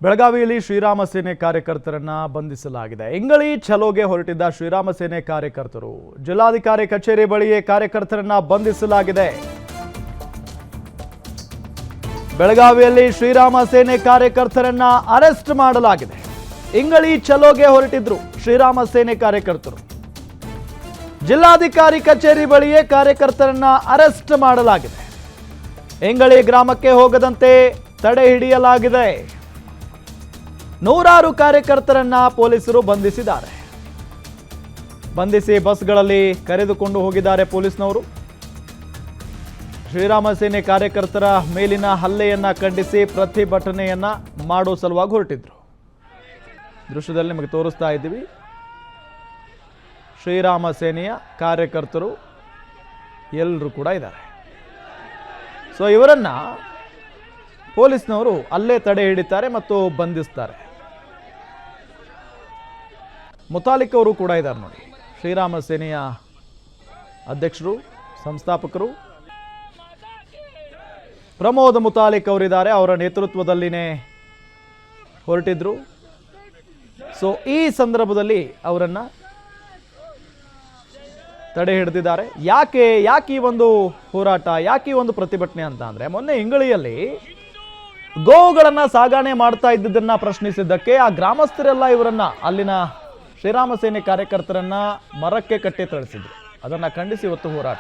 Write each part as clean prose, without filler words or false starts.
ಬೆಳಗಾವಿಯಲ್ಲಿ ಶ್ರೀರಾಮ ಸೇನೆ ಕಾರ್ಯಕರ್ತರನ್ನ ಬಂಧಿಸಲಾಗಿದೆ. ಇಂಗಳಿ ಚಲೋಗೆ ಹೊರಟಿದ್ದ ಶ್ರೀರಾಮ ಸೇನೆ ಕಾರ್ಯಕರ್ತರು ಜಿಲ್ಲಾಧಿಕಾರಿ ಕಚೇರಿ ಬಳಿಯೇ ಕಾರ್ಯಕರ್ತರನ್ನ ಬಂಧಿಸಲಾಗಿದೆ. ಬೆಳಗಾವಿಯಲ್ಲಿ ಶ್ರೀರಾಮ ಸೇನೆ ಕಾರ್ಯಕರ್ತರನ್ನ ಅರೆಸ್ಟ್ ಮಾಡಲಾಗಿದೆ. ಇಂಗಳಿ ಚಲೋಗೆ ಹೊರಟಿದ್ರು ಶ್ರೀರಾಮ ಸೇನೆ ಕಾರ್ಯಕರ್ತರು. ಜಿಲ್ಲಾಧಿಕಾರಿ ಕಚೇರಿ ಬಳಿಯೇ ಕಾರ್ಯಕರ್ತರನ್ನ ಅರೆಸ್ಟ್ ಮಾಡಲಾಗಿದೆ. ಇಂಗಳಿ ಗ್ರಾಮಕ್ಕೆ ಹೋಗದಂತೆ ತಡೆ ಹಿಡಿಯಲಾಗಿದೆ. ನೂರಾರು ಕಾರ್ಯಕರ್ತರನ್ನ ಪೊಲೀಸರು ಬಂಧಿಸಿದ್ದಾರೆ. ಬಂಧಿಸಿ ಬಸ್ಗಳಲ್ಲಿ ಕರೆದುಕೊಂಡು ಹೋಗಿದ್ದಾರೆ ಪೊಲೀಸ್ನವರು. ಶ್ರೀರಾಮ ಸೇನೆ ಕಾರ್ಯಕರ್ತರ ಮೇಲಿನ ಹಲ್ಲೆಯನ್ನ ಖಂಡಿಸಿ ಪ್ರತಿಭಟನೆಯನ್ನ ಮಾಡೋ ಸಲುವಾಗಿ ಹೊರಟಿದ್ರು. ದೃಶ್ಯದಲ್ಲಿ ನಿಮಗೆ ತೋರಿಸ್ತಾ ಇದ್ದೀವಿ. ಶ್ರೀರಾಮ ಸೇನೆಯ ಕಾರ್ಯಕರ್ತರು ಎಲ್ಲರೂ ಕೂಡ ಇದ್ದಾರೆ. ಸೊ ಇವರನ್ನ ಪೊಲೀಸ್ನವರು ಅಲ್ಲೇ ತಡೆ ಹಿಡಿತಾರೆ ಮತ್ತು ಬಂಧಿಸ್ತಾರೆ. ಮುತಾಲಿಕ್ ಅವರು ಕೂಡ ಇದ್ದಾರೆ ನೋಡಿ. ಶ್ರೀರಾಮ ಸೇನೆಯ ಅಧ್ಯಕ್ಷರು, ಸಂಸ್ಥಾಪಕರು ಪ್ರಮೋದ್ ಮುತಾಲಿಕ್ ಅವರಿದ್ದಾರೆ. ಅವರ ನೇತೃತ್ವದಲ್ಲಿನೇ ಹೊರಟಿದ್ರು. ಸೊ ಈ ಸಂದರ್ಭದಲ್ಲಿ ಅವರನ್ನ ತಡೆ ಹಿಡಿದಿದ್ದಾರೆ. ಯಾಕೆ ಈ ಒಂದು ಹೋರಾಟ, ಯಾಕೆ ಈ ಒಂದು ಪ್ರತಿಭಟನೆ ಅಂತ ಅಂದ್ರೆ, ಮೊನ್ನೆ ಇಂಗಳಿಯಲ್ಲಿ ಗೋವುಗಳನ್ನ ಸಾಗಣೆ ಮಾಡ್ತಾ ಇದ್ದಿದ್ದನ್ನ ಪ್ರಶ್ನಿಸಿದ್ದಕ್ಕೆ ಆ ಗ್ರಾಮಸ್ಥರೆಲ್ಲ ಇವರನ್ನ, ಅಲ್ಲಿನ ಶ್ರೀರಾಮ ಸೇನೆ ಕಾರ್ಯಕರ್ತರನ್ನ ಮರಕ್ಕೆ ಕಟ್ಟಿ ತಳಿಸಿದ್ರು. ಅದನ್ನ ಖಂಡಿಸಿ ಇವತ್ತು ಹೋರಾಟ.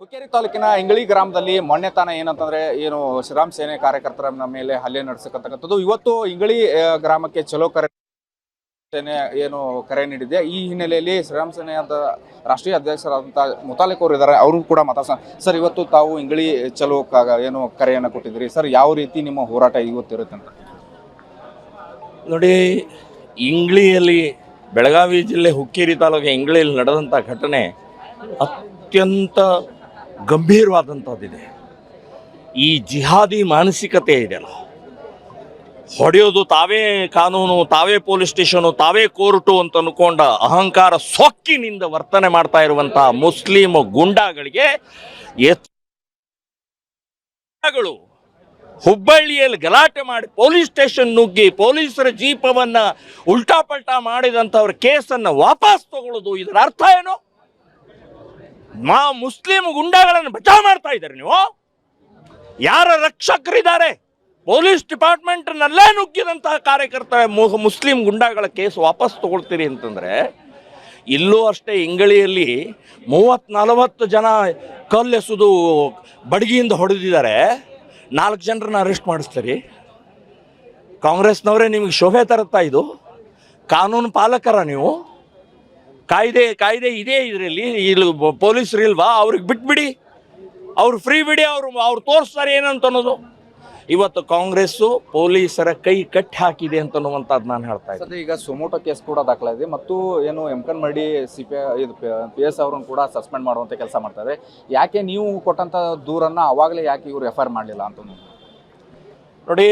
ಹುಕ್ಕೇರಿ ತಾಲೂಕಿನ ಇಂಗಳಿ ಗ್ರಾಮದಲ್ಲಿ ಮೊನ್ನೆ ತಾನ ಏನಂತಂದ್ರೆ ಶ್ರೀರಾಮ್ ಸೇನೆ ಕಾರ್ಯಕರ್ತರ ಮೇಲೆ ಹಲ್ಲೆ ನಡೆಸತಕ್ಕಂಥದ್ದು. ಇವತ್ತು ಇಂಗಳಿ ಗ್ರಾಮಕ್ಕೆ ಚಲೋ ಕರೆ ಕರೆ ನೀಡಿದೆ. ಈ ಹಿನ್ನೆಲೆಯಲ್ಲಿ ಶ್ರೀರಾಮ್ ಸೇನೆಯ ರಾಷ್ಟ್ರೀಯ ಅಧ್ಯಕ್ಷರಾದಂತಹ ಮುತಾಲಿಕ್ ಅವರು ಇದ್ದಾರೆ. ಅವರು ಕೂಡ ಸರ್, ಇವತ್ತು ತಾವು ಇಂಗಳಿ ಚಲೋ ಕರೆಯನ್ನು ಕೊಟ್ಟಿದ್ರಿ ಸರ್, ಯಾವ ರೀತಿ ನಿಮ್ಮ ಹೋರಾಟ ಇವತ್ತಿರುತ್ತೆ ಅಂತ? ನೋಡಿ, ಇಂಗಳಿಯಲ್ಲಿ ಬೆಳಗಾವಿ ಜಿಲ್ಲೆ ಹುಕ್ಕೇರಿ ತಾಲೂಕು ಇಂಗಳಿಯಲ್ಲಿ ನಡೆದಂಥ ಘಟನೆ ಅತ್ಯಂತ ಗಂಭೀರವಾದಂಥದ್ದಿದೆ. ಈ ಜಿಹಾದಿ ಮಾನಸಿಕತೆ ಇದೆಯಲ್ಲ, ಹೊಡೆಯೋದು ತಾವೇ ಕಾನೂನು, ತಾವೇ ಪೊಲೀಸ್ ಸ್ಟೇಷನು, ತಾವೇ ಕೋರ್ಟು ಅಂತ ಅನ್ಕೊಂಡ ಅಹಂಕಾರ ಸೊಕ್ಕಿನಿಂದ ವರ್ತನೆ ಮಾಡ್ತಾ ಇರುವಂಥ ಮುಸ್ಲಿಂ ಗುಂಡಾಗಳಿಗೆ ಹುಬ್ಬಳ್ಳಿಯಲ್ಲಿ ಗಲಾಟೆ ಮಾಡಿ ಪೊಲೀಸ್ ಸ್ಟೇಷನ್ ನುಗ್ಗಿ ಪೊಲೀಸರ ಜೀಪವನ್ನ ಉಲ್ಟಾ ಪಲ್ಟಾ ಮಾಡಿದಂಥವ್ರ ಕೇಸನ್ನು ವಾಪಸ್ ತಗೊಳ್ಳೋದು, ಇದರ ಅರ್ಥ ಏನು? ಮುಸ್ಲಿಂ ಗುಂಡಾಗಳನ್ನು ಬಚಾವ್ ಮಾಡ್ತಾ ಇದ್ದಾರೆ ನೀವು. ಯಾರ ರಕ್ಷಕರಿದ್ದಾರೆ? ಪೊಲೀಸ್ ಡಿಪಾರ್ಟ್ಮೆಂಟ್ನಲ್ಲೇ ನುಗ್ಗಿದಂತಹ ಕಾರ್ಯಕರ್ತರ ಮುಸ್ಲಿಂ ಗುಂಡಾಗಳ ಕೇಸ್ ವಾಪಸ್ ತಗೊಳ್ತೀರಿ ಅಂತಂದ್ರೆ, ಇಲ್ಲೂ ಅಷ್ಟೇ ಇಂಗಳಿಯಲ್ಲಿ 30-40 ಜನ ಕಲ್ಲೆಸೆದು ಬಡಗಿಯಿಂದ ಹೊಡೆದಿದ್ದಾರೆ. 4 ಜನರನ್ನ ಅರೆಸ್ಟ್ ಮಾಡಿಸ್ತೀರಿ. ಕಾಂಗ್ರೆಸ್ನವರೇ ನಿಮಗೆ ಶೋಭೆ ತರುತ್ತಾ? ಇದು ಕಾನೂನು ಪಾಲಕರ ನೀವು? ಕಾಯ್ದೆ ಇದೆ ಇದರಲ್ಲಿ. ಇಲ್ಲಿ ಪೊಲೀಸರು ಇಲ್ವಾ? ಅವ್ರಿಗೆ ಬಿಟ್ಬಿಡಿ, ಅವ್ರು ಫ್ರೀ ಬಿಡಿ, ಅವ್ರು ತೋರಿಸ್ತಾರೆ ಏನಂತ ಅನ್ನೋದು. ಇವತ್ತು ಕಾಂಗ್ರೆಸ್ಸು ಪೊಲೀಸರ ಕೈ ಕಟ್ಟಿ ಹಾಕಿದೆ ಅಂತನ್ನುವಂಥದ್ದು ನಾನು ಹೇಳ್ತಾ ಇದ್ದೀನಿ. ಈಗ ಸುಮೋಟೋ ಕೇಸ್ ಕೂಡ ದಾಖಲಾಗಿದೆ ಮತ್ತು ಎಮ್ಕನ್ ಮಡಿ PS ಅವರನ್ನು ಕೂಡ ಸಸ್ಪೆಂಡ್ ಮಾಡುವಂಥ ಕೆಲಸ ಮಾಡ್ತಾರೆ. ಯಾಕೆ ನೀವು ಕೊಟ್ಟಂಥ ದೂರನ್ನು ಅವಾಗಲೇ ಯಾಕೆ ಇವರು FIR ಮಾಡಲಿಲ್ಲ ಅಂತ? ನೋಡಿ,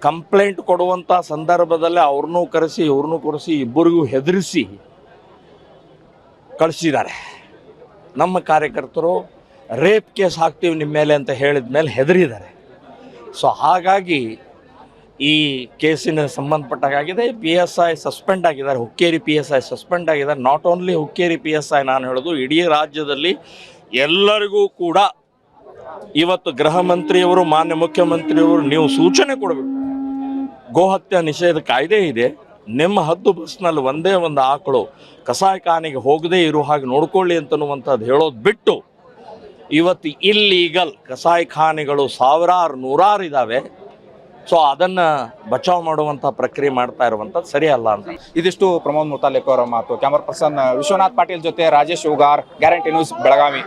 ಕಂಪ್ಲೇಂಟ್ ಕೊಡುವಂಥ ಸಂದರ್ಭದಲ್ಲಿ ಅವ್ರನ್ನೂ ಕರೆಸಿ ಇವ್ರನ್ನೂ ಕರೆಸಿ ಇಬ್ಬರಿಗೂ ಹೆದರಿಸಿ ಕಳಿಸಿದ್ದಾರೆ. ನಮ್ಮ ಕಾರ್ಯಕರ್ತರು ರೇಪ್ ಕೇಸ್ ಹಾಕ್ತೀವಿ ನಿಮ್ಮ ಮೇಲೆ ಅಂತ ಹೇಳಿದ ಮೇಲೆ ಹೆದರಿದ್ದಾರೆ. ಸೊ ಹಾಗಾಗಿ ಈ ಕೇಸಿನ ಸಂಬಂಧಪಟ್ಟಾಗಿದೆ. PSI ಸಸ್ಪೆಂಡ್ ಆಗಿದ್ದಾರೆ. ಹುಕ್ಕೇರಿ PSI ಸಸ್ಪೆಂಡ್ ಆಗಿದ್ದಾರೆ. ನಾಟ್ ಓನ್ಲಿ ಹುಕ್ಕೇರಿ PSI, ನಾನು ಹೇಳೋದು ಇಡೀ ರಾಜ್ಯದಲ್ಲಿ ಎಲ್ಲರಿಗೂ ಕೂಡ ಇವತ್ತು ಗೃಹ ಮಂತ್ರಿಯವರು, ಮಾನ್ಯ ಮುಖ್ಯಮಂತ್ರಿಯವರು ನೀವು ಸೂಚನೆ ಕೊಡಬೇಕು. ಗೋಹತ್ಯೆ ನಿಷೇಧ ಕಾಯ್ದೆ ಇದೆ. ನಿಮ್ಮ ಹದ್ದು ಬಸ್ನಲ್ಲಿ ಒಂದೇ ಒಂದು ಆಕಳು ಕಸಾಯಿಖಾನೆಗೆ ಹೋಗದೇ ಇರೋ ಹಾಗೆ ನೋಡ್ಕೊಳ್ಳಿ ಅಂತನ್ನುವಂಥದ್ದು ಹೇಳೋದು ಬಿಟ್ಟು, ಇವತ್ತು ಇಲ್ಲೀಗಲ್ ಕಸಾಯಿಖಾನೆಗಳು ಸಾವಿರಾರು ನೂರಾರು ಇದ್ದಾವೆ. ಸೊ ಅದನ್ನು ಬಚಾವ್ ಮಾಡುವಂಥ ಪ್ರಕ್ರಿಯೆ ಮಾಡ್ತಾ ಇರುವಂಥದ್ದು ಸರಿಯಲ್ಲ ಅಂತ. ಇದಿಷ್ಟು ಪ್ರಮೋದ್ ಮುತಾಲಿಕ್ ಅವರ ಮಾತು. ಕ್ಯಾಮರಾ ಪರ್ಸನ್ ವಿಶ್ವನಾಥ್ ಪಾಟೀಲ್ ಜೊತೆ ರಾಜೇಶ್ ಉಗಾರ್, ಗ್ಯಾರಂಟಿ ನ್ಯೂಸ್, ಬೆಳಗಾವಿ.